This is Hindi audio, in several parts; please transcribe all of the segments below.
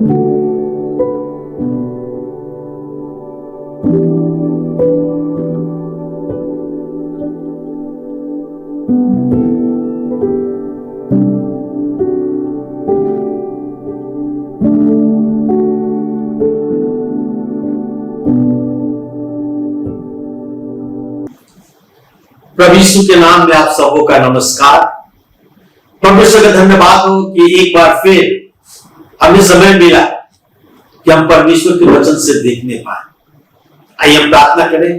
प्रभु यीशु के नाम में आप सबों का नमस्कार। परमेश्वर का धन्यवाद हो कि एक बार फिर हमें समय मिला कि हम परमेश्वर के वचन से देखने पाए। आइए हम प्रार्थना करें,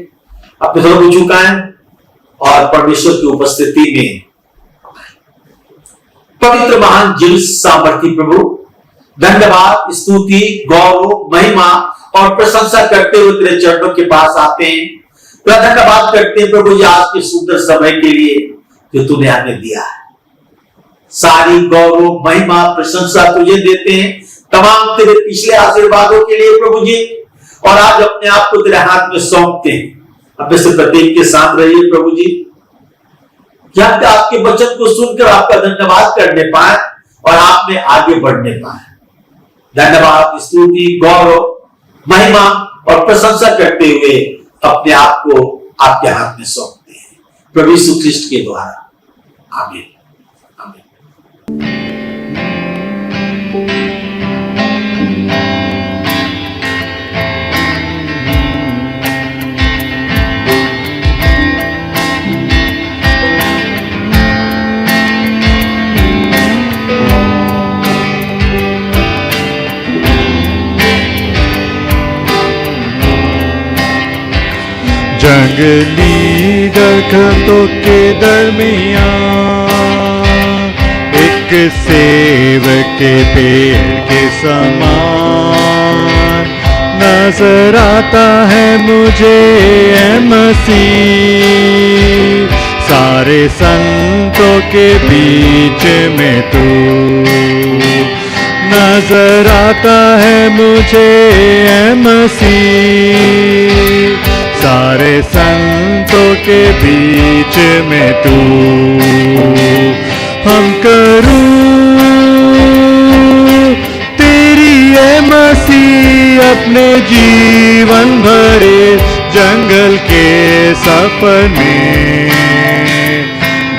अपने सर को झुकाएं और परमेश्वर की उपस्थिति में पवित्र महान जीवित सामर्थी प्रभु धन्यवाद, स्तुति, गौरव, महिमा और प्रशंसा करते हुए तेरे चरणों के पास आते हैं। धन्यवाद करते हैं प्रभु जी आज के सुंदर समय के लिए जो तूने हमें दिया है। सारी गौरव, महिमा, प्रशंसा तुझे देते हैं तमाम तेरे पिछले आशीर्वादों के लिए प्रभु जी। और आज अपने आप को तेरे हाथ में सौंपते हैं। अपने से प्रत्येक के साथ रहिए प्रभु जी, क्या आपके वचन को सुनकर आपका धन्यवाद करने पाए और आप में आगे बढ़ने पाए। धन्यवाद, स्तुति, गौरव, महिमा और प्रशंसा करते हुए अपने आप को आपके हाथ में सौंपते हैं प्रभु यीशु ख्रिस्ट के द्वारा। आमीन, आमीन। जंगली दरख्तों के दरमियाँ एक सेब के पेड़ के समान नजर आता है मुझे ऐ मसीह। सारे संतों के बीच में तू नजर आता है मुझे ऐ मसीह। सारे संतों के बीच में तू हम करूं तेरी ऐ मसीह अपने जीवन भरे जंगल के सपने।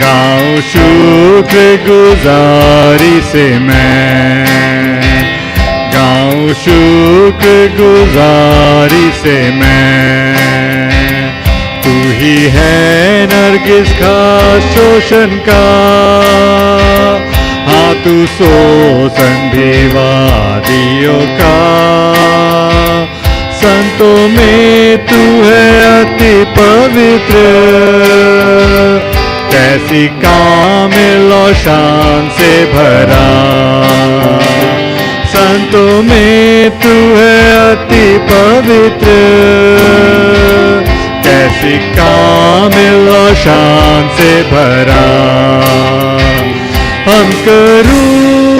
गाऊं शुक्र गुजारी से मैं, गाऊं शुक्र गुजारी से मैं। तू ही है नरगिस का शोषण का, हाँ तू शोषण भी वादियों का। संतों में तू है अति पवित्र, कैसी कामिल और शान से भरा। संतों में तू है अति पवित्र, कैसी कामिल और शान से भरा। हम करूं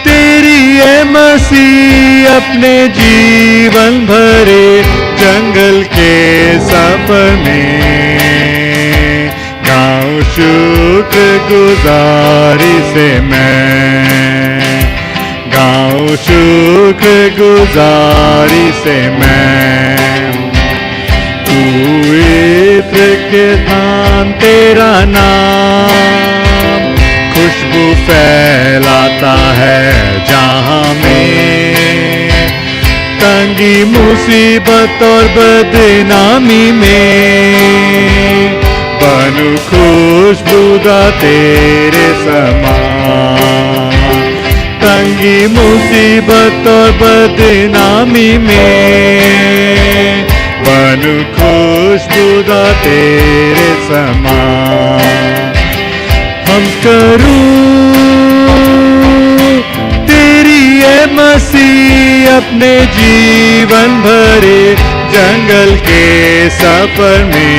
तेरी ऐ मसीह अपने जीवन भरे जंगल के सपने। गाऊं शुक्र गुजारी से मैं, गाऊं शुक्र गुजारी से मैं। तू इत्र के धाम तेरा नाम खुशबू फैलाता है जहां में। तंगी मुसीबत और बदनामी में बनूं खुशबूदा तेरे समान। तंगी मुसीबत और बदनामी में बनूं खुशबूदा तेरे समान। हम करूं तेरी ऐ मसीह अपने जीवन भरे जंगल के सपने।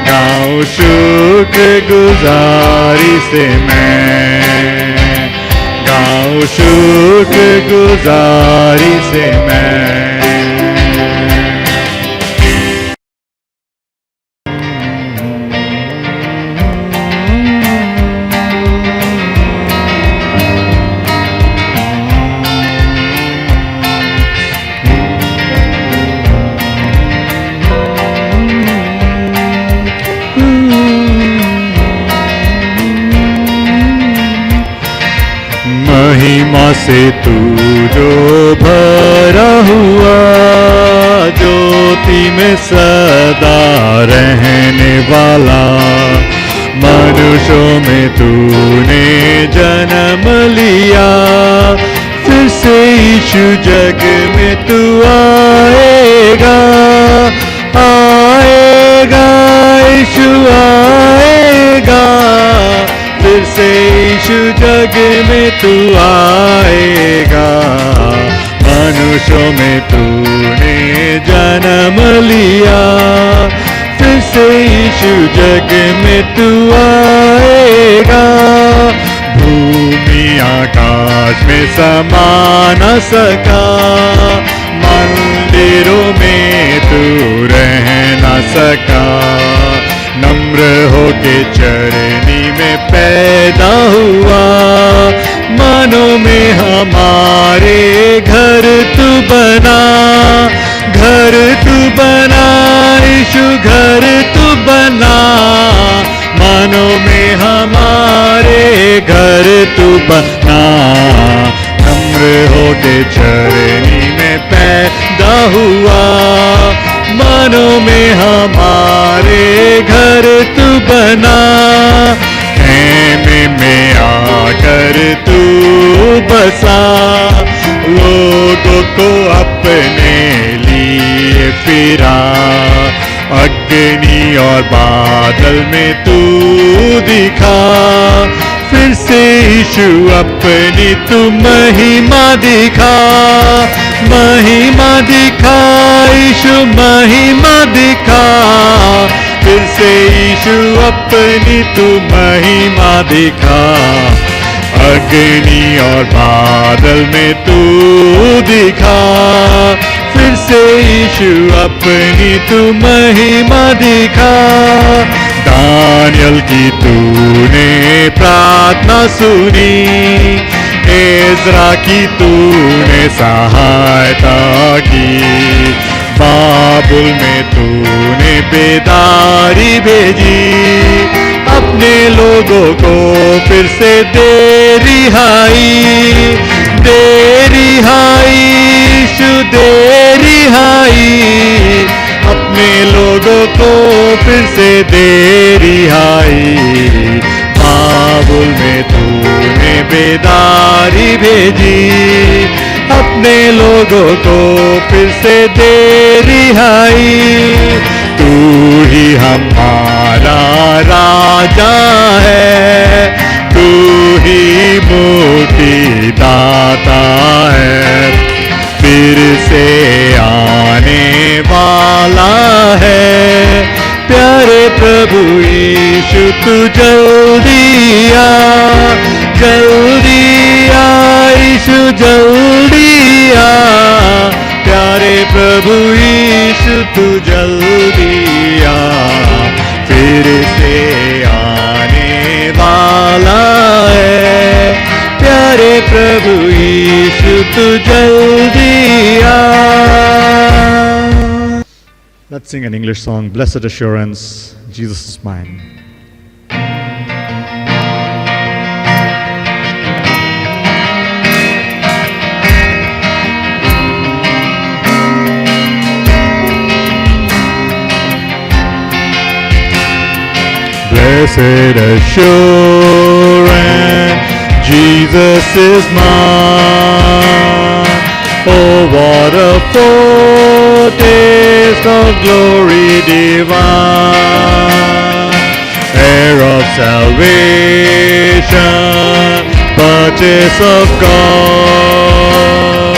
गाऊं शुक्र गुजारी से मैं, गाऊं शुक्र गुजारी से मैं। महिमा से तू जो भरा हुआ, ज्योति में सदा रहने वाला, मनुष्यों में तूने जन्म लिया, फिर से यीशु जग में तू आएगा, आएगा यीशु आएगा, फिर से यीशु जग में तू आएगा, मनुष्यों में तूने जन्म लिया, फिर से यीशु जग में तू आएगा। भूमि आकाश में समा न सका, मंदिरों में तू रह न सका, नम्र होके चरनी में पैदा हुआ, मानों में हमारे घर तू बना, घर तू बना यीशु घर तू बना, मानों में हमारे घर तू बना, नम्र होके चरनी में पैदा हुआ, मानों में हमारे घर तू बना, खेमे में आकर तू बसा, लोगों को अपने लिए फिरा, अग्नि और बादल में तू दिखा, फिर से यीशु अपनी तू महिमा दिखा, महिमा दिखा यीशु महिमा दिखा, फिर से यीशु अपनी तू महिमा दिखा, अग्नि और बादल में तू दिखा, फिर से यीशु अपनी तू महिमा दिखा, दानियल की तूने प्रार्थना सुनी, एज़रा की तूने सहायता की, बाबुल में तूने बेदारी भेजी, अपने लोगों को फिर से दे रिहाई, दे रिहाई यीशु दे रिहाई, अपने लोगों को फिर से दे रिहाई, बाबुल में तूने बेदारी भेजी, अपने लोगों को फिर से दे रिहाई, तू ही हमारा राजा है, तू ही मुक्ति दाता है, फिर से आने वाला है, प्यारे प्रभु यीशु तू जल्दी आ, जल्दी आ यीशु जल्दी आ, प्यारे प्रभु यीशु तू जल्दी आ, फिर से आने वाला है, प्यारे प्रभु यीशु तू जल्दी आ। Let's sing an English song, Blessed Assurance, Jesus is mine. Blessed assurance, Jesus is mine. Oh, what a foretaste of glory divine, heir of salvation, purchase of God,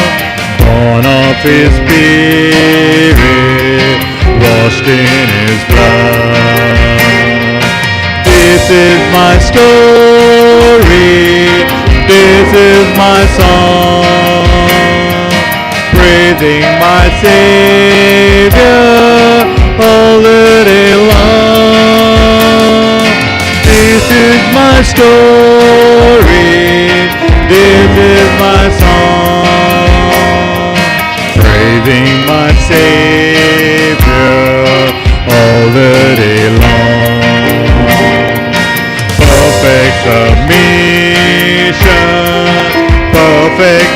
born of His Spirit, washed in His blood. This is my story, this is my song, praising my Savior all the day long. This is my story, this is my song, praising my Savior all the day long. Perfect submission,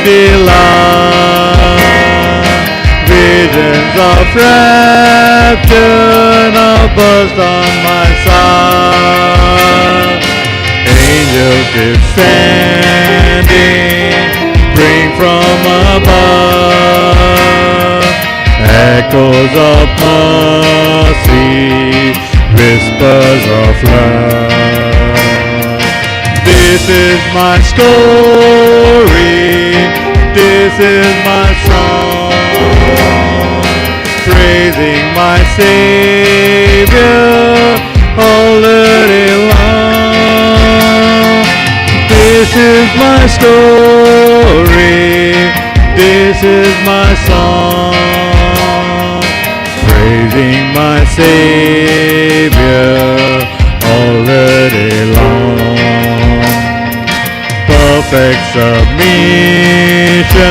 delight. Visions of rapture now burst on my side. Angels descending, bring from above echoes of mercy, whispers of love. This is my story, this is my song, praising my Savior all the day long. This is my story, this is my song, praising my Savior all the day long. Perfect submission,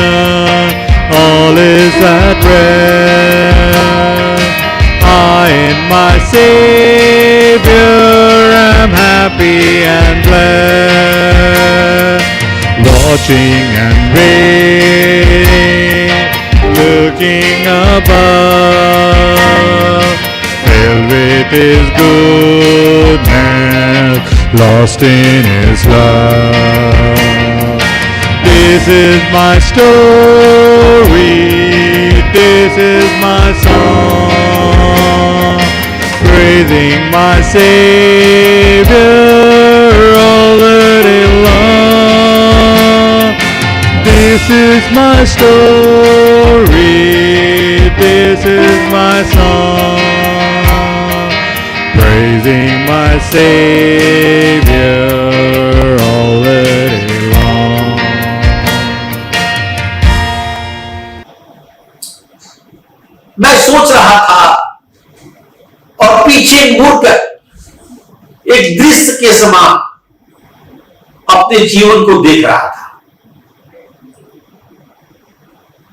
all is at rest. I in my Savior am happy and blessed. Watching and waiting, looking above, filled with His goodness, lost in His love. This is my story, this is my song, praising my Savior all the day long. This is my story, this is my song, praising my Savior all the day long. मैं सोच रहा था और पीछे मुड़कर एक दृश्य के समान अपने जीवन को देख रहा था।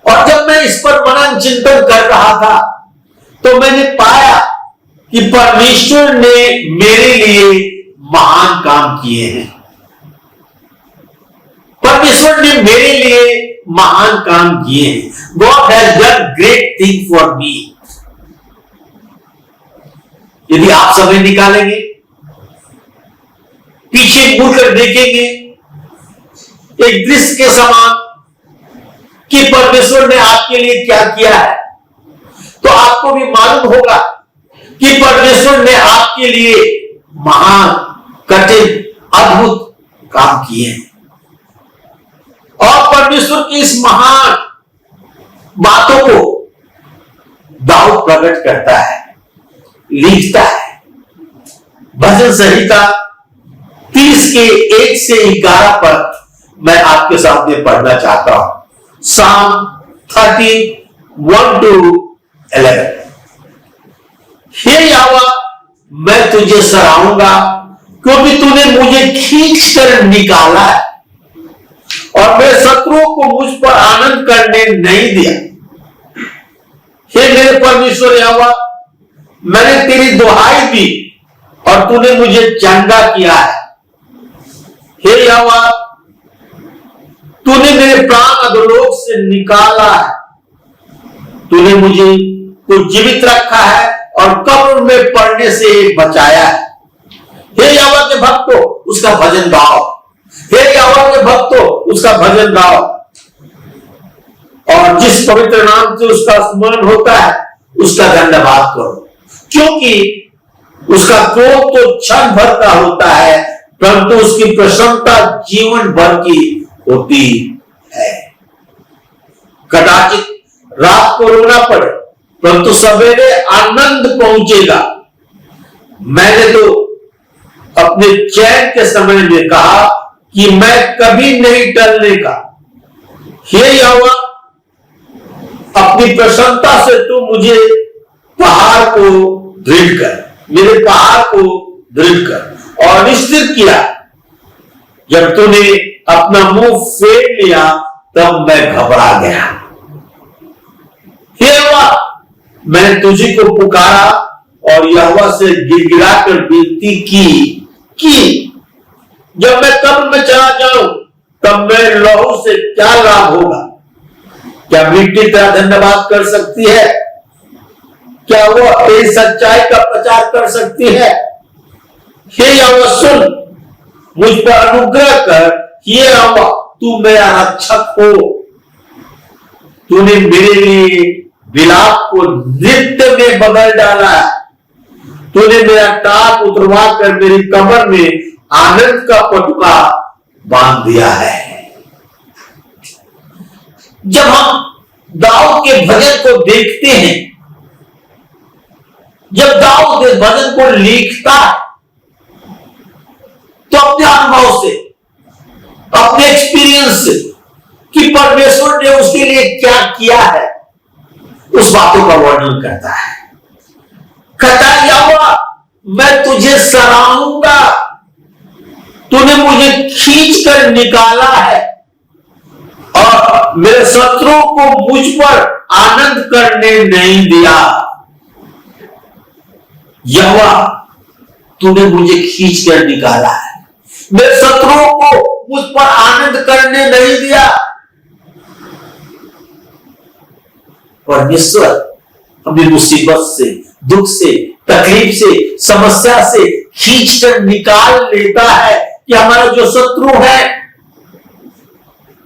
और जब मैं इस पर मनन चिंतन कर रहा था तो मैंने पाया कि परमेश्वर ने मेरे लिए महान काम किए हैं। परमेश्वर ने मेरे लिए महान काम किए हैं। God has done great thing for me. यदि आप समय निकालेंगे, पीछे मुड़कर देखेंगे एक दृश्य के समान कि परमेश्वर ने आपके लिए क्या किया है, तो आपको भी मालूम होगा कि परमेश्वर ने आपके लिए महान, कठिन, अद्भुत काम किए हैं। और परमेश्वर की इस महान बातों को दाऊद प्रकट करता है, लिखता है। भजन संहिता 30 के 1 से 11 पर मैं आपके सामने पढ़ना चाहता हूं। Psalm 30:1-11। हे यहोवा, मैं तुझे सराहूंगा क्योंकि तूने मुझे खींचकर निकाला है और मेरे शत्रुओं को मुझ पर आनंद करने नहीं दिया। हे मेरे परमेश्वर यहोवा, मैंने तेरी दुहाई दी और तूने मुझे चंगा किया है। हे यहोवा, तूने मेरे प्राण अधोलोक से निकाला है। तूने मुझे को जीवित रखा है और कब्र में पड़ने से बचाया है। हे यहोवा के भक्तों, उसका भजन गाओ। हे यहोवा के भक्तों, उसका भजन गाओ। और जिस पवित्र नाम से उसका स्मरण होता है, उसका धन्यवाद करो, क्योंकि उसका क्रोध तो क्षण भर का होता है, परंतु उसकी प्रसन्नता जीवन भर की होती है। कदाचित रात को रोना पड़े, परंतु सवेरे आनंद पहुंचेगा। मैंने तो अपने चैन के समय में कहा कि मैं कभी नहीं टलने का। हे यहोवा, अपनी प्रसन्नता से तू मुझे पहाड़ को दृढ़ कर, मेरे पहाड़ को दृढ़ कर। और निश्चित किया, जब तूने अपना मुंह फेर लिया तब मैं घबरा गया। हे यहोवा, मैंने तुझे को पुकारा और यहोवा से गिड़गिड़ाकर विनती की जब मैं कब्र में चला जाऊं तब मेरे लहू से क्या लाभ होगा? क्या मिट्टी तेरा धन्यवाद कर सकती है? क्या वो तेरी सच्चाई का प्रचार कर सकती है? हे यहोवा सुन, मुझ पर अनुग्रह कर। हे यहोवा, तू मेरा रक्षक हो। तूने मेरे लिए विलाप को नृत्य में बदल डाला है। तूने मेरा टाप उतरवा कर मेरी कमर में आनंद का पटुका बांध दिया है। जब हम दाऊद के भजन को देखते हैं, जब दाऊद इस भजन को लिखता है, तो अपने अनुभव से, अपने एक्सपीरियंस से कि परमेश्वर ने उसके लिए क्या किया है, उस बातों का वर्णन करता है। कहता है, यहोवा मैं तुझे सराहूंगा, तूने मुझे खींच कर निकाला है और मेरे शत्रुओं को मुझ पर आनंद करने नहीं दिया। यहोवा तूने मुझे खींच कर निकाला है, मेरे शत्रुओं को मुझ पर आनंद करने नहीं दिया। परमेश्वर हमें मुसीबत से, दुख से, तकलीफ से, समस्या से खींच कर निकाल लेता है कि हमारा जो शत्रु है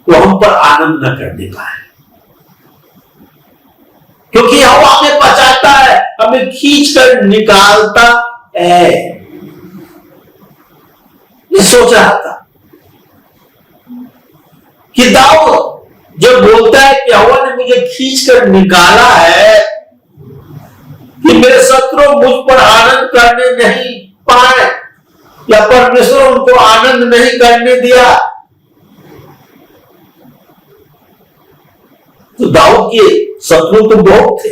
वो हम पर आनंद न करने पाए, क्योंकि यहोवा हमें बचाता है, हमें खींच कर निकालता है। ये सोच रहा था कि दाऊद जब बोलता है कि यहोवा ने मुझे खींच कर निकाला है कि मेरे शत्रु मुझ पर आनंद करने नहीं पाए, या परमेश्वर उनको आनंद नहीं करने दिया, तो दाऊद के शत्रु तो बहुत थे,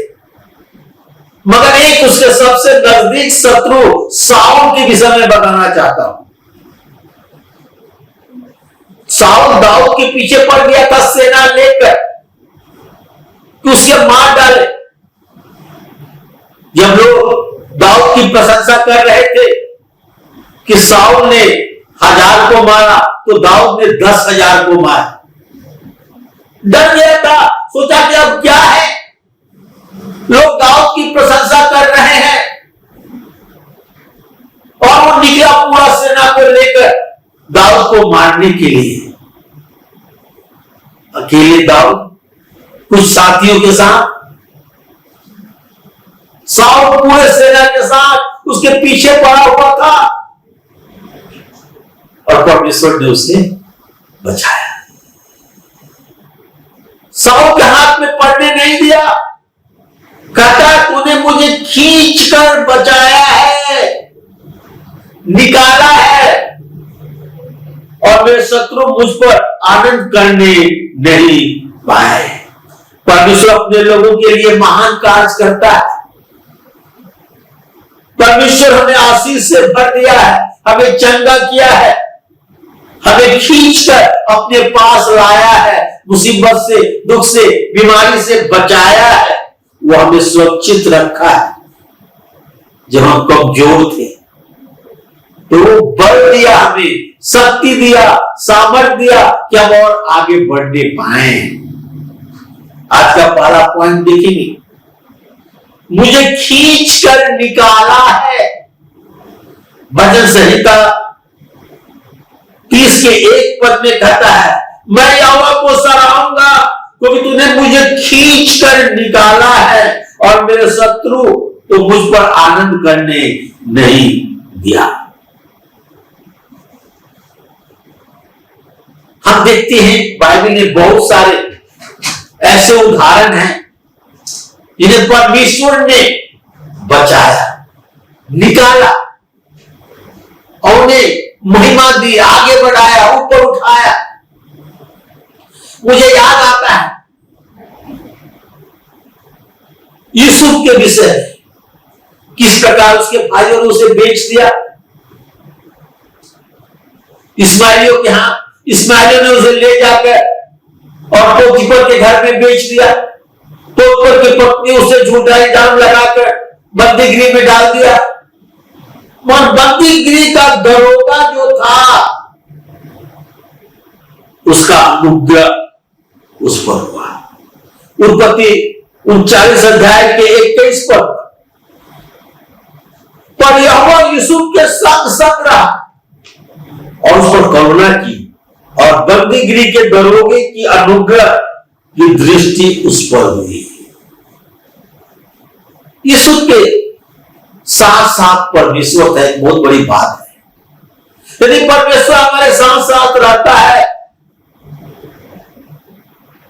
मगर एक उसके सबसे नजदीक शत्रु शाऊल के विषय में बताना चाहता हूं। शाऊल दाऊद के पीछे पड़ गया था सेना लेकर कि उसे मार डाले। जब लोग दाऊद की प्रशंसा कर रहे थे कि शाऊल ने 1000 को मारा, तो दाऊद ने 10,000 को मारा। डर गया था, सोचा कि अब क्या है, लोग दाऊद की प्रशंसा कर रहे हैं, और वो निकला पूरा सेना को लेकर दाऊद को मारने के लिए। अकेले दाऊद कुछ साथियों के साथ, शाऊल पूरे सेना के साथ उसके पीछे पड़ा हुआ था, और परमेश्वर ने उसे बचाया। शाऊल के हाथ में पड़ने नहीं दिया। कहता तूने मुझे खींच कर बचाया है, निकाला है, और मेरे शत्रु मुझ पर आनंद करने नहीं पाए। परमेश्वर अपने लोगों के लिए महान कार्य करता है। परमेश्वर हमें आशीष से भर दिया है, हमें चंगा किया है, हमें खींचकर अपने पास लाया है, मुसीबत से, दुख से, बीमारी से बचाया है, वो हमें सुरक्षित रखा है। जब हम कमजोर थे तो वो बल दिया, हमें शक्ति दिया, सामर्थ्य दिया कि हम और आगे बढ़ने पाए। आज का पहला पॉइंट देखेंगे, मुझे खींच कर निकाला है। भजन संहिता 30 के 1 पद में कहता है, मैं यहोवा को सराहूंगा क्योंकि तूने मुझे खींच कर निकाला है और मेरे शत्रु तो मुझ पर आनंद करने नहीं दिया। हम देखते हैं बाइबल में बहुत सारे ऐसे उदाहरण हैं जिन्हें परमेश्वर ने बचाया, निकाला और उन्हें महिमा दी, आगे बढ़ाया, ऊपर उठाया। मुझे याद आता है यूसुफ के विषय, किस प्रकार उसके भाइयों ने उसे बेच दिया। इस्माइलियों के यहां इस्माइलियों ने उसे ले जाकर और पोतीफर के घर में बेच दिया। पोतीफर की पत्नी उसे झूठा इल्जाम लगाकर बंदीगृह में डाल दिया। और बंदीगृह का दरोगा जो था उसका अनुग्रह उस पर हुआ। उत्पत्ति 39 अध्याय के 21 पद, पर यहोवा यूसुफ के संग संग रहा और उस पर करुणा की और बंदीगिरी के दरोगे की अनुग्रह की दृष्टि उस पर हुई। यूसुफ के साथ साथ परमेश्वर है, एक बहुत बड़ी बात है। यदि परमेश्वर हमारे साथ साथ रहता है,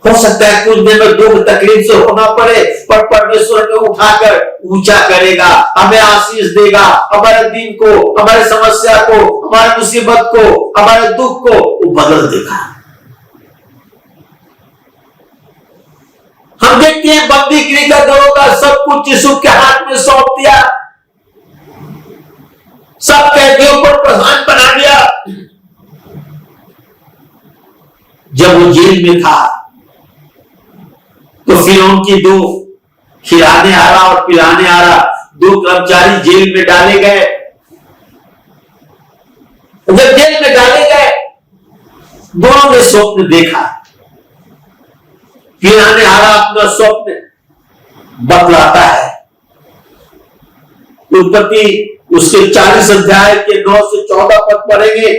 हो सकता है कुछ दिन में दुख तकलीफ से होना पड़े, पर परमेश्वर हमें उठाकर ऊंचा करेगा, हमें आशीष देगा, हमारे दिन को, हमारे समस्या को, हमारे मुसीबत को, हमारे दुख को वो बदल देगा। हम देखते हैं बंदीगिरी का दरोगा सब कुछ यूसुफ के हाथ में सौंप दिया, सब कैदियों पर प्रधान बना दिया। जब वो जेल में था तो फिरौन की दो खिलाने आ रहा और पिलाने आ रहा दो कर्मचारी जेल में डाले गए। जब जेल में डाले गए, दोनों ने स्वप्न देखा। पिलाने आ रहा अपना स्वप्न बतलाता है। उत्पत्ति उसके 40 अध्याय के 9 से 14 पद पढ़ेंगे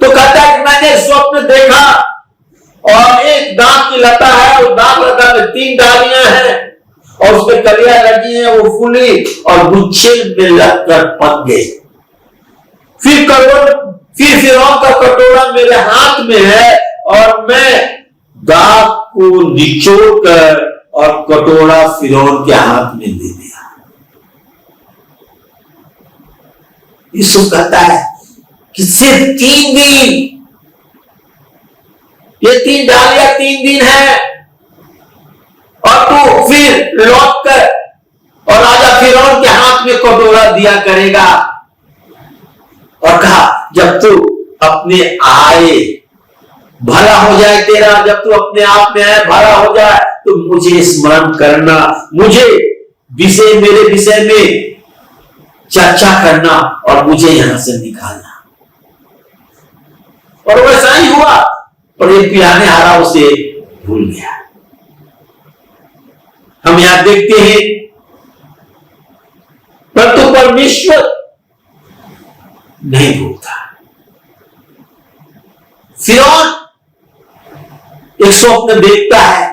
तो कहता है कि मैंने स्वप्न देखा और एक दाख की लता है, उस दाख लता में 3 डालियां हैं और उसमें कलियां लगी हैं, वो फूली और गुच्छे में लगकर पक गए। फिर फिरौन का कटोरा मेरे हाथ में है और मैं दाख को निचोड़ कर और कटोरा फिरौन के हाथ में दे दिया। यूसुफ कहता है कि सिर्फ 3 दिन, ये 3 डालियां 3 दिन है और तू फिर लौट कर और राजा फिरौन के हाथ में कटोरा दिया करेगा। और कहा जब तू अपने आए भला हो जाए तेरा, जब तू अपने आप में आए भला हो जाए तो मुझे स्मरण करना, मुझे मेरे विषय में चर्चा करना और मुझे यहां से निकालना। और वैसा ही हुआ, पर एक पिलाने आ रहा उसे भूल गया। हम यहां देखते हैं परंतु परमेश्वर नहीं भूलता। फिरौन एक स्वप्न देखता है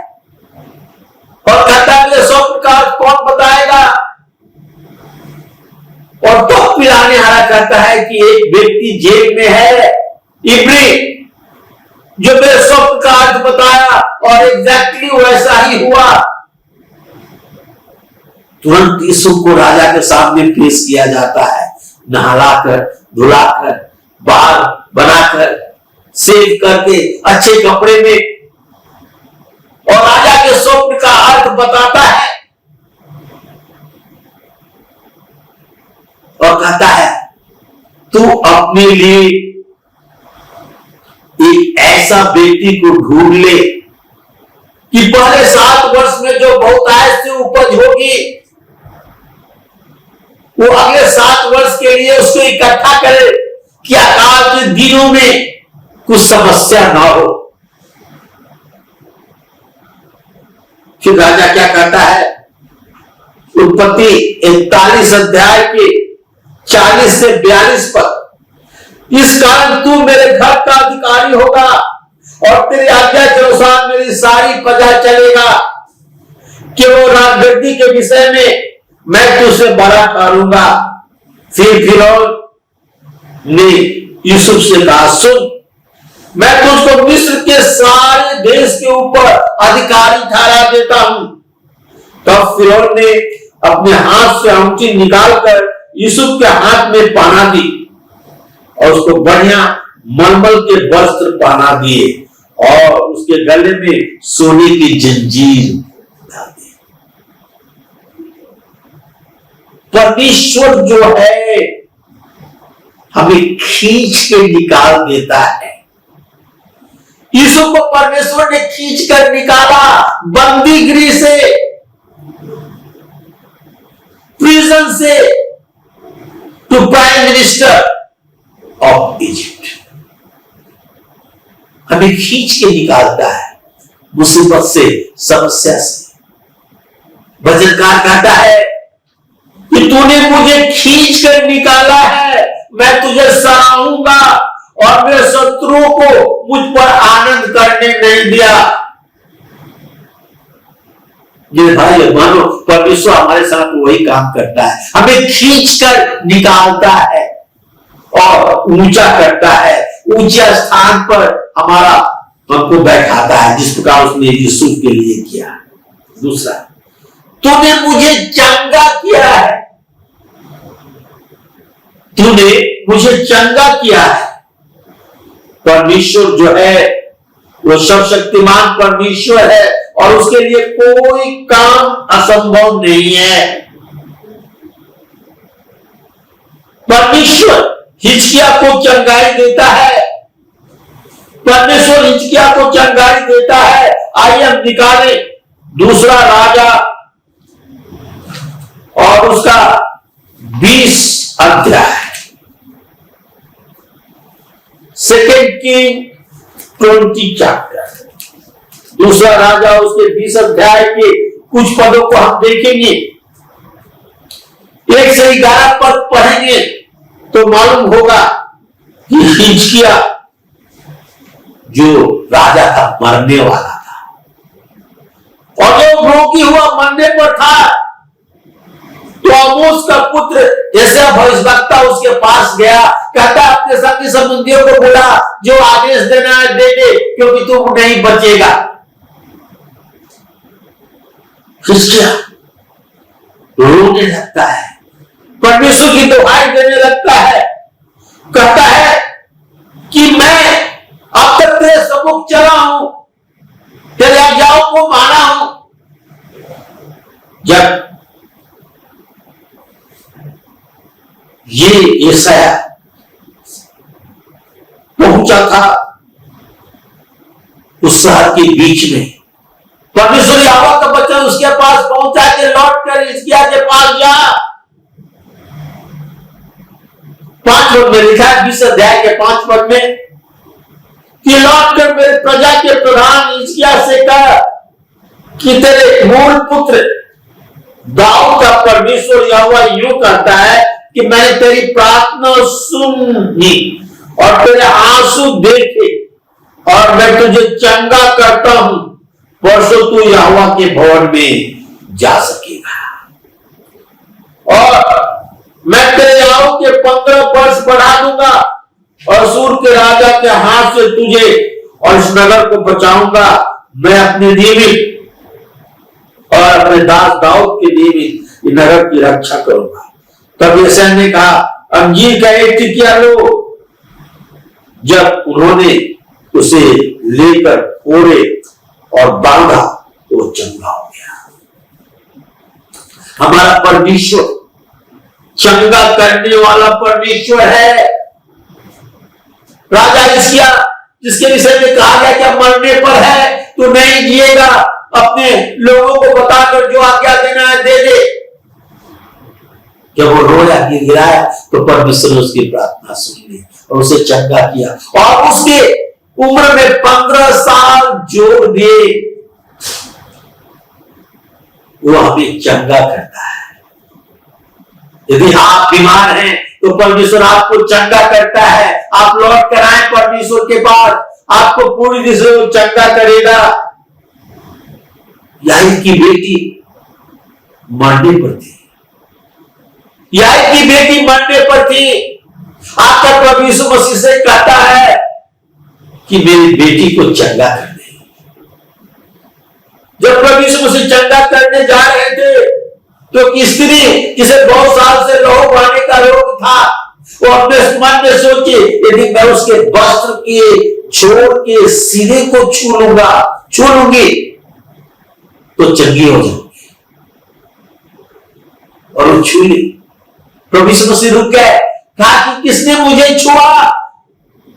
और कहता है मुझे स्वप्न का कौन बताएगा, और तो पिलाने हारा कहता है कि एक व्यक्ति जेल में है इब्री, जो मेरे स्वप्न का अर्थ बताया और एग्जैक्टली वैसा ही हुआ। तुरंत यूसुफ को राजा के सामने पेश किया जाता है, नहलाकर धुलाकर बाल बनाकर सेव करके अच्छे कपड़े में, और राजा के स्वप्न का अर्थ बताता है और कहता है तू अपने लिए एक ऐसा व्यक्ति को ढूंढ ले कि पहले 7 वर्ष में जो बहुतायत से उपज होगी वो अगले 7 वर्ष के लिए उसको इकट्ठा करे कि अकाल के दिनों में कुछ समस्या ना हो। फिर राजा क्या करता है, उत्पत्ति 41 अध्याय के 40 से 42 पर, इस कारण तू मेरे घर का अधिकारी होगा और तेरी आज्ञा के अनुसार मेरी सारी प्रजा चलेगा कि वो राजगद्दी के विषय में मैं तुझसे बड़ा करूंगा। फिर फिरौन ने यूसुफ से कहा सुन, मैं तुझको मिस्र के सारे देश के ऊपर अधिकारी ठहरा देता हूं। तब फिरौन ने अपने हाथ से अंगूठी निकालकर यूसुफ के हाथ में पहना दी और उसको बढ़िया मलमल के वस्त्र पहना दिए और उसके गले में सोने की जंजीर डाल दी। परमेश्वर जो है हमें खींच के निकाल देता है। यूसुफ को परमेश्वर ने खींच कर निकाला बंदीगिरी से, प्रिजन से, to prime minister of Egypt. हमें खींच के निकालता है मुसीबत से, समस्या से। भजनकार कहता है कि तूने मुझे खींच कर निकाला है, मैं तुझे सराहूंगा और मेरे शत्रुओं को मुझ पर आनंद करने नहीं दिया। ये भाई मानो परमेश्वर हमारे साथ वही काम करता है, हमें खींच कर निकालता है और ऊंचा करता है, ऊंचे स्थान पर हमारा हमको बैठाता है, जिस प्रकार उसने यूसुफ के लिए किया। दूसरा, तूने मुझे चंगा किया है, तूने मुझे चंगा किया है। परमेश्वर जो है वो सर्वशक्तिमान परमेश्वर है और उसके लिए कोई काम असंभव नहीं है। परमेश्वर हिजकिया को चंगाई देता है, परमेश्वर हिजकिया को चंगाई देता है। आइए हम निकालें दूसरा राजा और उसका 20 अध्याय, सेकेंड किंग 20 चैप्टर। दूसरा राजा उसके 20 अध्याय के कुछ पदों को हम देखेंगे, 1 से 11 पद पढ़ेंगे तो मालूम होगा कि हिजकिया जो राजा था मरने वाला था और जो रोगी हुआ मरने पर था। तो आमोस का पुत्र ऐसा भविष्यवक्ता उसके पास गया, कहता अपने संगी संबंधियों को बोला जो आदेश देना है दे दे, क्योंकि तू नहीं बचेगा। हिजकिया रोने लगता है, परमेश्वर की दुहाई देने लगता है, कहता है कि मैं अब तक तेरे सम्मुख चला हूं, तेरे आज्ञाओं को माना हूं। जब ये यशायाह पहुंचा था उस शहर के बीच में, परमेश्वर यहोवा का वचन उसके पास पहुंचा के लौट कर हिजकिय्याह के पास जा। 5 पद में लिखा है, 20 अध्याय के 5 पद में कि लौट कर मेरे प्रजा के प्रधान हिजकिय्याह से कहा कि तेरे मूल पुत्र दाऊद का परमेश्वर यहोवा यूं कहता है कि मैंने तेरी प्रार्थना सुनी और तेरे आंसू देखे और मैं तुझे चंगा करता हूं, परसों तू यहोवा के भवन में जा सकेगा और मैं तेरे आऊ के 15 वर्ष बढ़ा दूंगा और अश्शूर के राजा के हाथ से तुझे और इस नगर को बचाऊंगा। मैं अपने नियमित और अपने दास दाऊद के नियमित इस नगर की रक्षा करूंगा। तब यशायाह ने कहा, अंजीर का एक टिकिया लो। जब उन्होंने उसे लेकर फोड़े और बांधा तो वो चंगा हो गया। हमारा परमेश्वर चंगा करने वाला परमेश्वर है। राजा हिजकिय्याह जिसके विषय में कहा गया कि मरने पर है, तो नहीं जिएगा, अपने लोगों को बताकर जो आज्ञा देना है दे दे। जब वो रोया गिराया तो परमेश्वर ने उसकी प्रार्थना सुन ली और उसे चंगा किया और उसके उम्र में 15 साल जोड़ दिए। वो हमें चंगा करता है। यदि आप बीमार हैं तो परमेश्वर आपको चंगा करता है। आप लौट कर आए परमेश्वर के पास, आपको पूरी तरह से वो चंगा करेगा। याहीर की बेटी मरने पर थी, याहीर की बेटी मरने पर थी। आपका प्रभु यीशु मसीह से कहता है कि मेरी बेटी को चंगा कर दे। जब प्रभु यीशु मसीह चंगा करने जा रहे थे तो की स्त्री जिसे बहुत साल से लहू बहने का रोग था, वो अपने मन में सोचे यदि मैं उसके वस्त्र के छोर के सिरे को छू लूंगी तो चंगी हो जाऊंगी। और वो छू ली। प्रभु यीशु मसीह रुक गए, कहा कि किसने मुझे छुआ?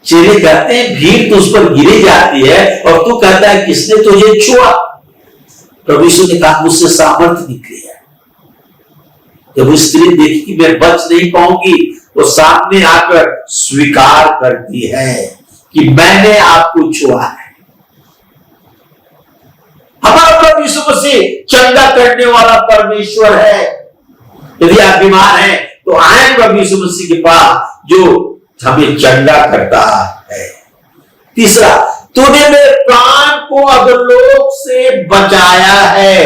चेले कहते हैं भीड़ तो उस पर गिरी जाती है और तू कहता है किसने तुझे छुआ? प्रभु यीशु ने कहा मुझसे सामर्थ्य निकली है। जब स्त्री देखी कि मैं बच नहीं पाऊंगी, वो सामने आकर स्वीकार करती है कि मैंने आपको छुआ है। हमारा प्रभु यीशु मसीह चंगा करने वाला परमेश्वर है। यदि आप बीमार हैं तो आए प्रभु यीशु मसीह के पास जो हमें चंगा करता है। तीसरा, तूने मेरे प्राण को अधोलोक से बचाया है।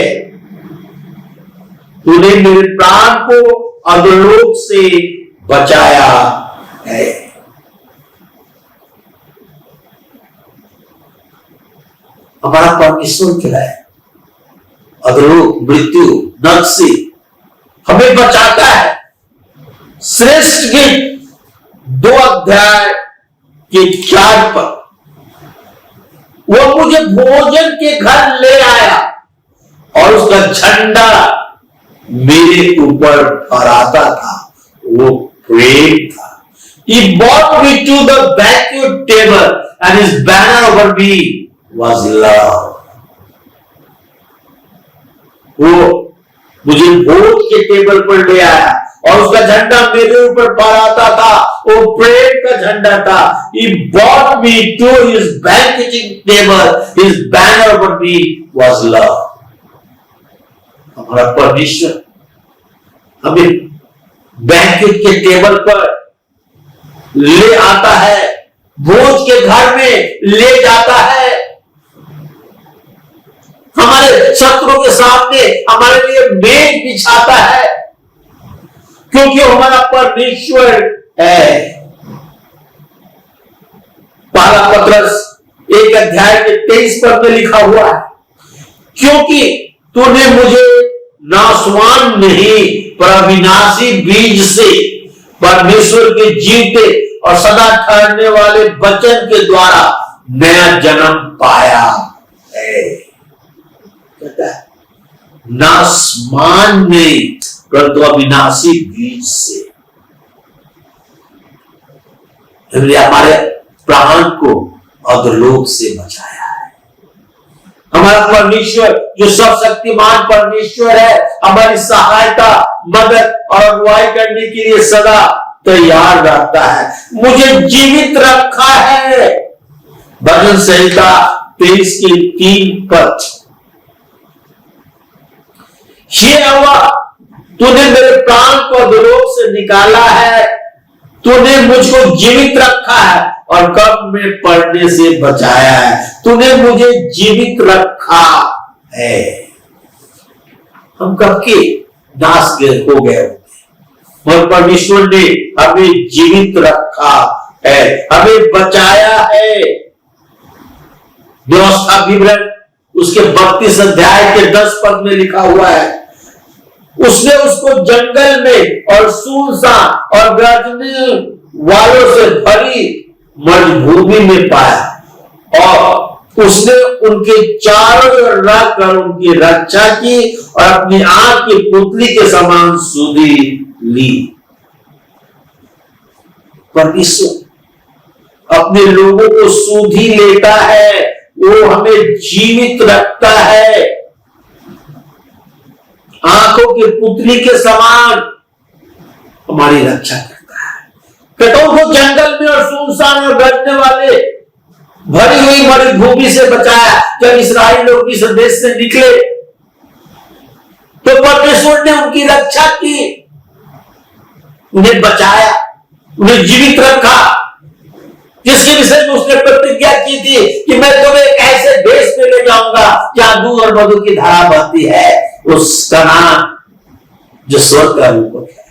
तूने मेरे प्राण को अधोलोक से बचाया है। हमारा परमेश्वर क्या है? अधोलोक, मृत्यु, नरक से हमें बचाता है। श्रेष्ठ गीत 2 अध्याय के 4 पर, वो मुझे भोजन के घर ले आया और उसका झंडा मेरे ऊपर फहराता था, वो प्रेम था। He brought me to the banquet table and his banner over me was love. वो मुझे भोज के टेबल पर ले आया और उसका झंडा मेरे ऊपर फहराता था, वो प्रेम का झंडा था। He brought me to his banqueting table, his banner over me was love. हमारा परमेश्वर हमें बैंकेट के टेबल पर ले आता है, भोज के घर में ले जाता है, हमारे शत्रुओं के सामने हमारे लिए मेज बिछाता है, क्योंकि हमारा परमेश्वर है। पहला पत्रस 1 अध्याय के 23 पद में लिखा हुआ है, क्योंकि तूने मुझे नाशवान नहीं पर अविनाशी बीज से परमेश्वर के जीवते और सदा ठहरने वाले वचन के द्वारा नया जन्म पाया है। कहता है नाशवान नहीं परंतु अविनाशी बीज से हमारे प्राण को अधोलोक से बचाया है। हमारा परमेश्वर जो सर्वशक्तिमान परमेश्वर है, हमारी सहायता, मदद और अगुवाई करने के लिए सदा तैयार रहता है। मुझे जीवित रखा है। भजन संहिता 23 के 3 पद, हे यहोवा तूने मेरे प्राण को अधोलोक से निकाला है, तूने मुझको जीवित रखा है और कब्र में पड़ने से बचाया है। तूने मुझे जीवित रखा है। हम कब के नाश हो गए और परमेश्वर ने हमें जीवित रखा है, हमें बचाया है। व्यवस्था विवरण उसके 32 अध्याय के 10 पद में लिखा हुआ है, उसने उसको जंगल में और सुनसान और गरजने वालों से भरी मरुभूमि में पाया और उसने उनके चारों ओर रखकर उनकी रक्षा की और अपनी आंख की पुतली के समान सुधि ली। परमेश्वर अपने लोगों को सुधि लेता है, वो हमें जीवित रखता है, आंखों की पुतली के समान हमारी रक्षा करता है। कटों को जंगल में और सुनसान और गरजने वाले भरी हुई मरुभूमि से बचाया। जब इस्राएल लोग इस देश से निकले तो परमेश्वर ने उनकी रक्षा की, उन्हें बचाया, उन्हें जीवित रखा, जिसके विषय में उसने प्रतिज्ञा की थी कि मैं तुम्हें एक ऐसे देश में ले जाऊंगा जहां दूध और मधु की धारा बहती है, उसका नाम जो स्वर्ग का रूपक है।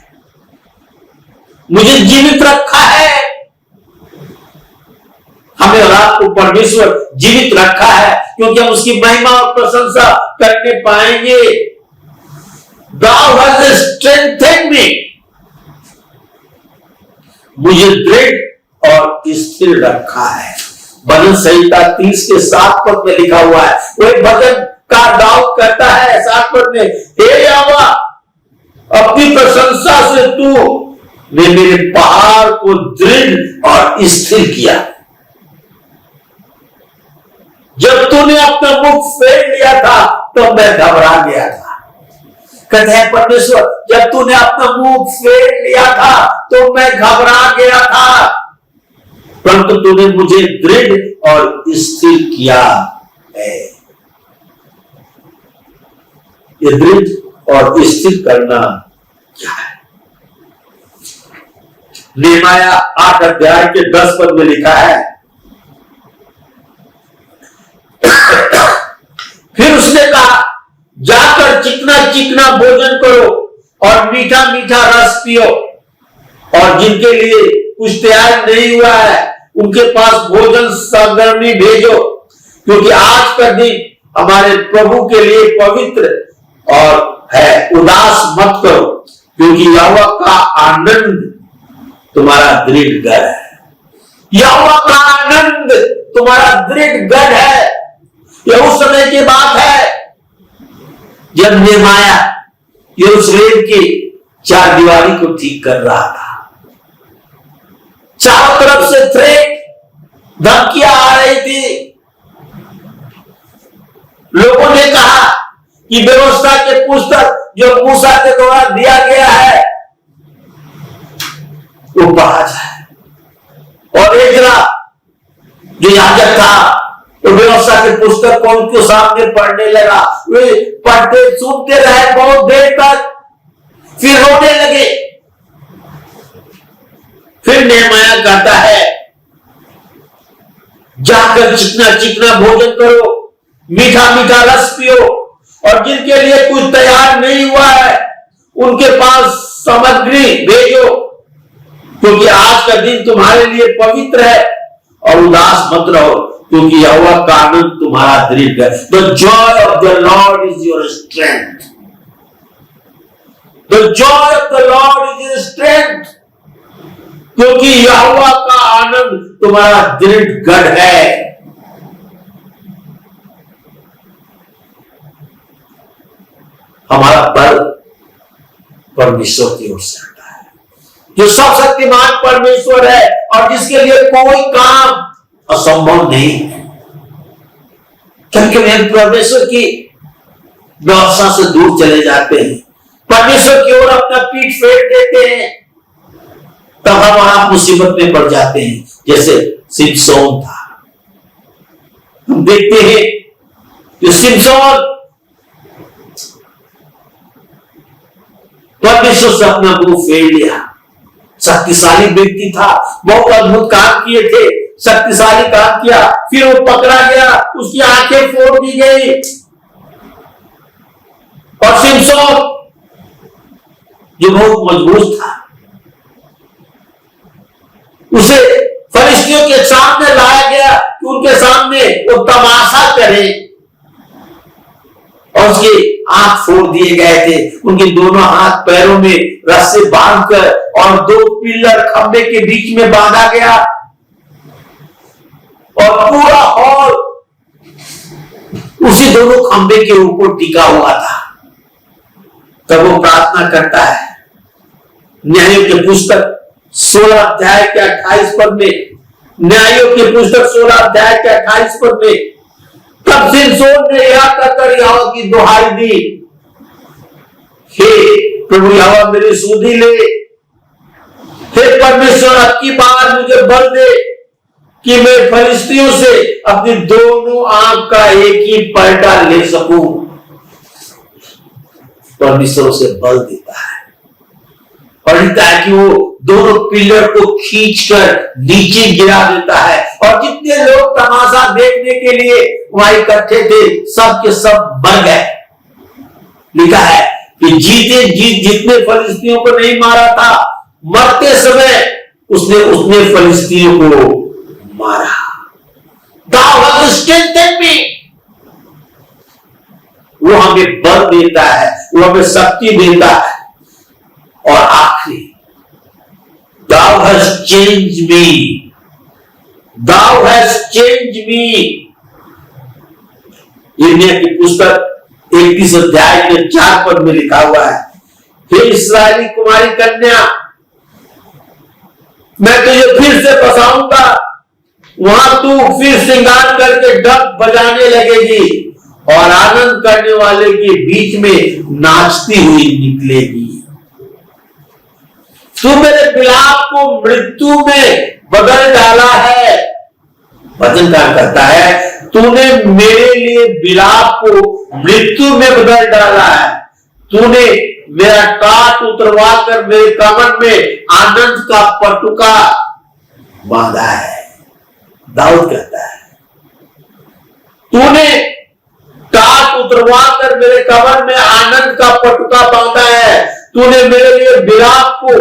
मुझे जीवित रखा है, हमें और आपको परमेश्वर जीवित रखा है, क्योंकि हम उसकी महिमा और प्रशंसा करने पाएंगे। Thou hast strengthened me, मुझे दृढ़ और स्थिर रखा है। भजन संहिता 30 के 7 पद में लिखा हुआ है, वो एक भजन का दाऊद कहता है 7 पद में, हे यहोवा अपनी प्रशंसा से तू ने मेरे पहाड़ को दृढ़ और स्थिर किया। जब तूने अपना मुख फेर लिया था तो मैं घबरा गया था। कहते हैं परमेश्वर जब तूने अपना मुख फेर लिया था तो मैं घबरा गया था। परंतु तूने मुझे दृढ़ और स्थिर किया है। ये दृढ़ और स्थिर करना क्या है? नेहमाया 8 अध्याय के 10 पद में लिखा है, फिर उसने कहा, जाकर चिकना चिकना भोजन करो और मीठा मीठा रस पियो, और जिनके लिए कुछ तैयार नहीं हुआ है उनके पास भोजन सामग्री भेजो, क्योंकि आज का दिन हमारे प्रभु के लिए पवित्र और है। उदास मत करो, क्योंकि यहोवा का आनंद तुम्हारा दृढ़ गढ़ है। यहोवा का आनंद तुम्हारा दृढ़ गढ़ है। यह उस समय की बात है जब नेहमाया यरूशलेम की चार दीवारी को ठीक कर रहा था। चारों तरफ से थ्रेट, धमकियां आ रही थी। लोगों ने कहा कि व्यवस्था के पुस्तक जो मूसा के द्वारा दिया गया है वो पढ़ा जाए। और एजरा जो याजक था तो व्यवस्था के पुस्तक को उनके सामने पढ़ने लगा। वे पढ़ते सुनते रहे बहुत देर तक, फिर रोने लगे। फिर नेहमाया कहता है, जाकर चिकना चिकना भोजन करो, मीठा मीठा रस पियो, और जिनके लिए कुछ तैयार नहीं हुआ है उनके पास सामग्री भेजो, क्योंकि आज का दिन तुम्हारे लिए पवित्र है। और उदास मत रहो, क्योंकि यहोवा का आनंद तुम्हारा दृढ़ है। The joy of the Lord is your strength. The joy of the Lord is your strength. क्योंकि यहोवा का आनंद तुम्हारा दृढ़ गढ़ है। हमारा बल परमेश्वर की ओर से आता है, जो सब शक्तिमान परमेश्वर है और जिसके लिए कोई काम असंभव नहीं है। क्योंकि हम परमेश्वर की व्यवस्था से दूर चले जाते हैं, परमेश्वर की ओर अपना पीठ फेर देते हैं, तब हम वहां मुसीबत में पड़ जाते हैं। जैसे सिमसोन था, हम देखते हैं कि सिमसोन परमेश्वर से अपना मुंह फेर लिया। शक्तिशाली व्यक्ति था, बहुत अद्भुत काम किए थे, शक्तिशाली काम किया, फिर वो पकड़ा गया, उसकी आंखें फोड़ दी गई। और सिमसोन जो बहुत मजबूत था, उसे फरिश्तियों के सामने लाया गया कि उनके सामने वो तमाशा करे, और उसकी आंख फोड़ दिए गए थे। उनके दोनों हाथ पैरों में रस्से बांधकर और 2 पिलर खंबे के बीच में बांधा गया, और पूरा हॉल उसी दोनों खंबे के ऊपर टिका हुआ था। तब वो प्रार्थना करता है, न्यायों की पुस्तक 16 अध्याय के 28 पद में, न्यायों की पुस्तक 16 अध्याय के 28 पद में, तब सिमसोन ने यह कहकर यहोवा की दुहाई दी, हे प्रभु यहोवा मेरी सुधि ले, हे परमेश्वर अब की बार मुझे बल दे कि मैं फलिस्तियों से अपनी दोनों आंख का एक ही पलटा ले सकूं। परमेश्वर उसे बल देता है, पढ़ता है कि वो दोनों पिलर को खींचकर नीचे गिरा देता है, और जितने लोग तमाशा देखने के लिए वहां इकट्ठे थे सब के सब मर गए। लिखा है कि जितने फलिस्तियों को नहीं मारा था, मरते समय उसने फलिस्तियों को मारा। Thou hast strengthened me. वो हमें बल देता है, वो हमें शक्ति देता है। और आखिरी, Thou hast changed me. Thou hast changed me. यिर्मयाह की पुस्तक 31 अध्याय के 4 पद में लिखा हुआ है, हे इस्राएली कुमारी कन्या, मैं तुझे फिर से बसाऊंगा, वहां तू फिर श्रृंगार करके डग बजाने लगेगी और आनंद करने वाले के बीच में नाचती हुई निकलेगी। तू मेरे विलाप को मृत्यु में बदल डाला है। वचनकार कहता है, तूने मेरे लिए विलाप को मृत्यु में बदल डाला है। तूने मेरा टाट उतरवा कर मेरे कमर में आनंद का पटुका बांधा है। दाऊद कहता है, तूने टाट उतरवा कर मेरे कमर में आनंद का पटुका बांधा है। तूने मेरे लिए विलाप को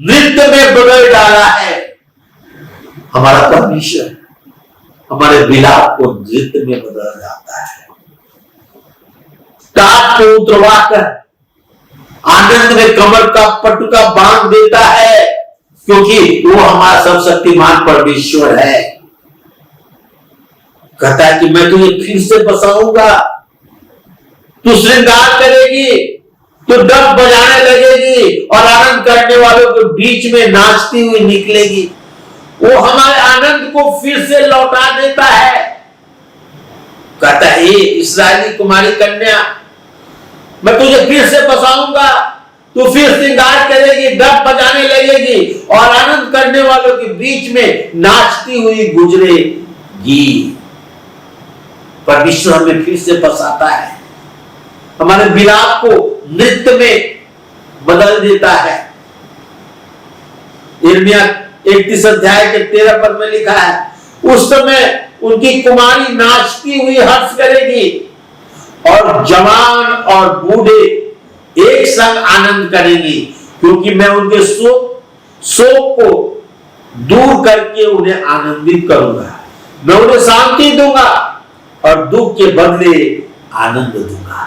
नृत्य में बदल डाला है। हमारा परमेश्वर हमारे विलाप को नृत्य में बदल जाता है। टाट को उतरवा कर आनंद में कमर का पटुका बांध देता है, क्योंकि वो हमारा सर्वशक्तिमान परमेश्वर है। कहता है कि मैं तुझे फिर से बसाऊंगा, तू श्रृंगार करेगी, तू डफ बजाने लगेगी और आनंद करने वालों के बीच में नाचती हुई निकलेगी। वो हमारे आनंद को फिर से लौटा देता है। कहता है, हे इस्राएली कुमारी कन्या, मैं तुझे फिर से बसाऊंगा, तू फिर श्रृंगार करेगी, डफ बजाने लगेगी और आनंद करने वालों के बीच में नाचती हुई गुजरेगी। परमेश्वर हमें फिर से बसाता है, हमारे विलाप को नृत्य में बदल देता है। यिर्मयाह 31 अध्याय के 13 पद में लिखा है, उस समय उनकी कुमारी नाचती हुई हर्ष करेगी और जवान और बूढ़े एक संग आनंद करेंगी, क्योंकि मैं उनके शोक को दूर करके उन्हें आनंदित करूंगा। मैं उन्हें शांति दूंगा और दुख के बदले आनंद दूंगा।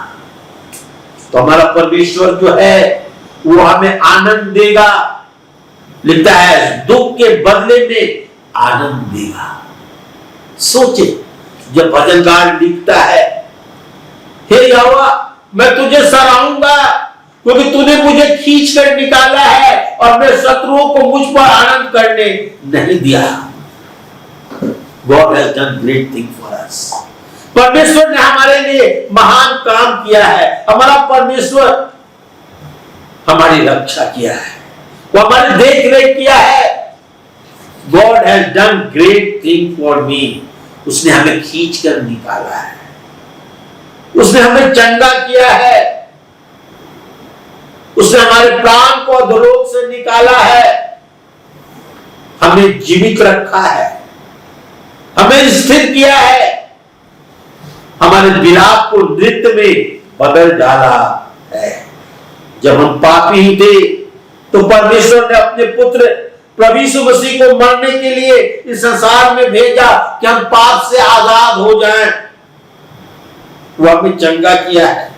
तो हमारा परमेश्वर जो है वो हमें आनंद देगा। लिखता है, दुख के बदले में आनंद देगा। सोचे, जब भजनकार लिखता है, हे यहोवा, मैं तुझे सराहूंगा क्योंकि तूने मुझे खींच कर निकाला है और मेरे शत्रुओं को मुझ पर आनंद करने नहीं दिया। God has done great thing for us. परमेश्वर ने हमारे लिए महान काम किया है। हमारा परमेश्वर हमारी रक्षा किया है, वो हमारी देख रेख किया है। God has done great thing for me. उसने हमें खींच कर निकाला है, उसने हमें चंगा किया है, उसने हमारे प्राण को अधोलोक से निकाला है, हमें जीवित रखा है, हमें स्थिर किया है, हमारे विलाप को नृत्य में बदल डाला है। जब हम पापी ही थे तो परमेश्वर ने अपने पुत्र प्रभु यीशु मसीह को मरने के लिए इस संसार में भेजा कि हम पाप से आजाद हो जाएं। वो हमें चंगा किया है,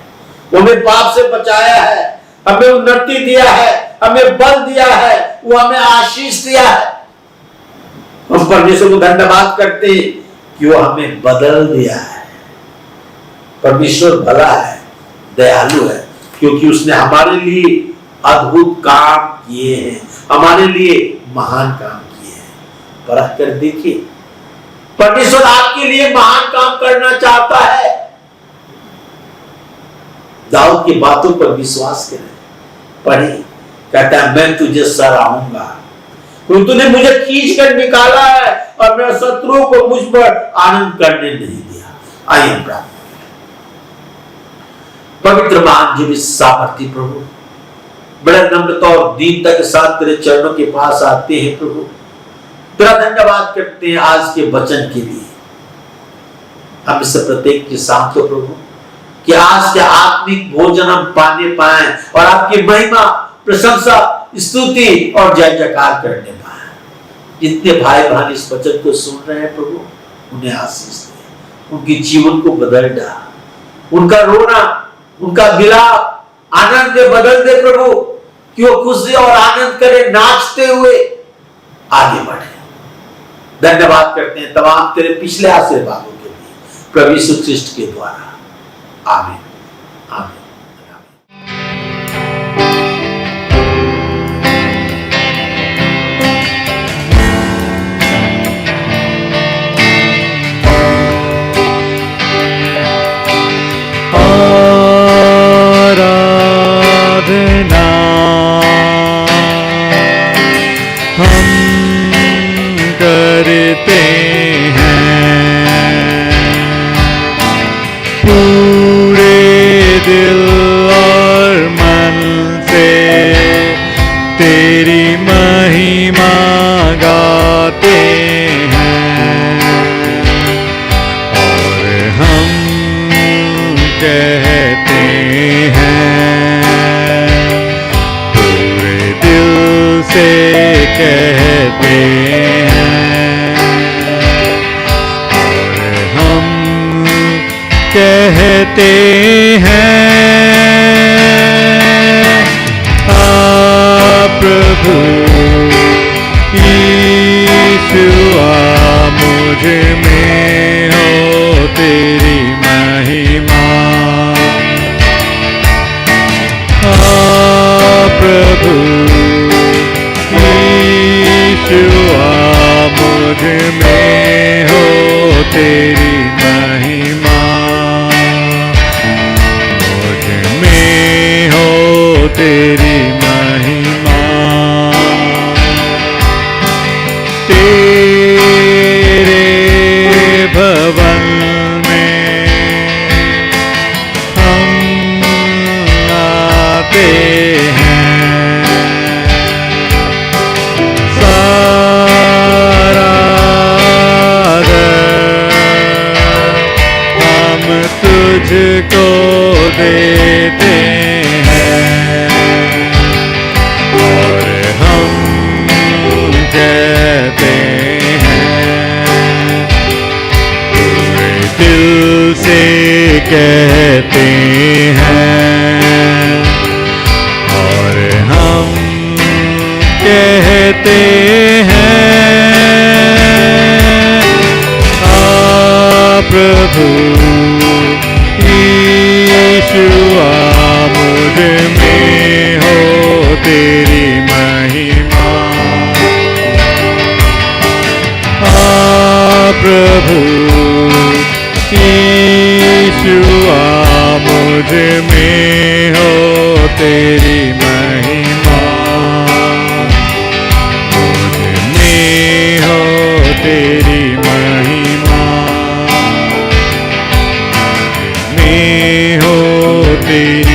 वो हमें पाप से बचाया है, हमें उन्नति दिया है, हमें बल दिया है, वो हमें आशीष दिया है। हम परमेश्वर को धन्यवाद करते हैं कि वो हमें बदल दिया है। परमेश्वर भला है, दयालु है, क्योंकि उसने हमारे लिए अद्भुत काम किए हैं, हमारे लिए महान काम किए हैं। परख कर देखिए, परमेश्वर आपके लिए महान काम करना चाहता है। दाऊद की बातों पर विश्वास करें, पढ़े, कहता है, मैं तुझे सराहूंगा क्योंकि तूने मुझे खींच कर निकाला है और मेरे शत्रुओं को मुझ पर आनंद करने नहीं दिया। आइए हम प्रार्थना करें। पवित्र महान जीवित सामर्थी प्रभु, बड़े नम्रता और दीनता के साथ तेरे चरणों के पास आते हैं प्रभु। तेरा धन्यवाद करते हैं आज के वचन के लिए। हम इससे प्रत्येक के साथ हो प्रभु कि आज के आत्मिक भोजन हम पाने पाए और आपकी महिमा, प्रशंसा, स्तुति और जय जयकार करने पाए। जितने भाई बहन इस वचन को सुन रहे हैं प्रभु, उन्हें आशीष दे, उनके जीवन को बदल डाल, उनका रोना, उनका विलाप आनंद में बदल दे प्रभु, कि वो खुशी और आनंद करे, नाचते हुए आगे बढ़े। धन्यवाद करते हैं तमाम तेरे पिछले आशीर्वादों के लिए प्रभु यीशु ख्रिस्ट के द्वारा। आमीन, आमीन। कहते हैं, पूरे दिल से कहते हैं, और हम कहते हैं, प्रभु यीशु आ मुझ में हो तेरी महिमा, प्रभु यीशु आ मुझ में हो तेरी महिमा, मुझ में हो तेरी महिमा, तेरे भवन में हम आते हैं, सारा आदर हम तुझको देते हैं, और हम कहते हैं, पूरे दिल से कहते हैं, और हम कहते हैं, प्रभु यीशु आ मुझ में हो तेरी महिमा, प्रभु यीशु आ मुझ में हो तेरी महिमा, मुझ में हो तेरी महिमा, में हो तेरी